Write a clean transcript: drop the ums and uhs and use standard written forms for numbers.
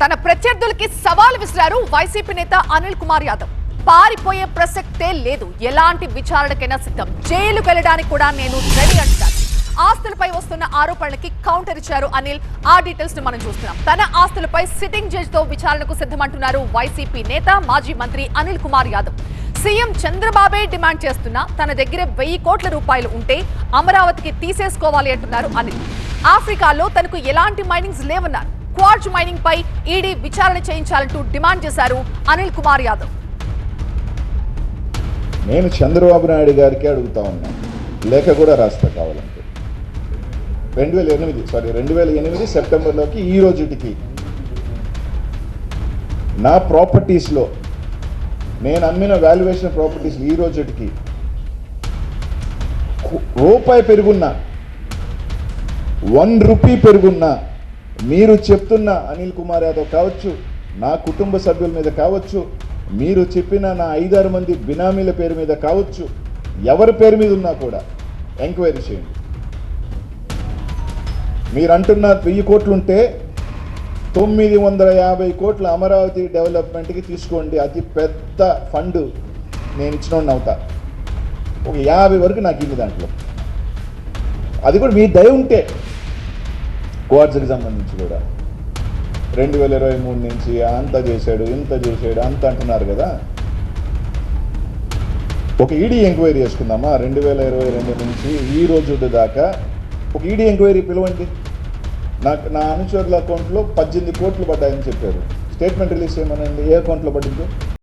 తన ప్రత్యర్థులకి సవాల్ విసిరారు వైసీపీ నేత అనిల్ కుమార్ యాదవ్. పారిపోయే ప్రసక్తే లేదు, ఎలాంటి విచారణకైనా సిద్ధం, జైలుకు వెళ్ళడానికి కూడా నేను రెడీ అంటారు. ఆస్తులపై వస్తున్న ఆరోపణలకి కౌంటర్ ఇచ్చారు అనిల్. ఆ డీటెయిల్స్ ని మనం చూస్తున్నాం. తన ఆస్తులపై సిట్టింగ్ జడ్జి తో విచారణకు సిద్ధమంటున్నారు వైసీపీ నేత మాజీ మంత్రి అనిల్ కుమార్ యాదవ్. సీఎం చంద్రబాబే డిమాండ్ చేస్తున్నా తన దగ్గర 1000 కోట్ల రూపాయలు ఉంటే అమరావతికి తీసేసుకోవాలి అంటున్నారు అనిల్. ఆఫ్రికాలో తనకు ఎలాంటి మైనింగ్స్ లేవన్నారు. క్వార్జ్ మైనింగ్ పై ఈడీ విచారణ చేయించాలంటూ డిమాండ్ చేశారు అనిల్ కుమార్ యాదవ్. నేను చంద్రబాబు నాయుడు గారికి అడుగుతా ఉన్నాను, లేఖ కూడా రాస్తా కావాలంటే. 2008 సెప్టెంబర్లోకి ఈ రోజుటికి నా ప్రాపర్టీస్లో నేను అమ్మిన వాల్యుయేషన్ ప్రాపర్టీస్ ఈ రోజుటికి రూపాయి పెరుగున్నా, 1 రూపీ పెరుగున్నా మీరు చెప్తున్న అనిల్ కుమార్ యాదవ్ కావచ్చు, నా కుటుంబ సభ్యుల మీద కావచ్చు, మీరు చెప్పిన నా 5-6 మంది బినామీల పేరు మీద కావచ్చు, ఎవరి పేరు మీద ఉన్నా కూడా ఎంక్వైరీ చేయండి. మీరు అంటున్న 1000 కోట్లుంటే 950 కోట్ల అమరావతి డెవలప్మెంట్కి తీసుకోండి. అతి పెద్ద ఫండ్ నేను ఇచ్చినోడిని అవుతా. ఒక 50 వరకు నాకు ఇల్లు దాంట్లో. అది కూడా మీ దయ ఉంటే క్వార్ట్స్కి సంబంధించి కూడా 2023 నుంచి అంత చేశాడు, ఇంత చేశాడు, అంత అంటున్నారు కదా. ఒక ఈడీ ఎంక్వైరీ చేసుకుందామా? 2022 నుంచి ఈ రోజు దాకా ఒక ఈడీ ఎంక్వైరీ పిలవండి. నా అనుచరుల అకౌంట్లో 18 కోట్లు పడ్డాయని చెప్పారు. స్టేట్మెంట్ రిలీజ్ చేయమనండి, ఏ అకౌంట్లో పడిందో.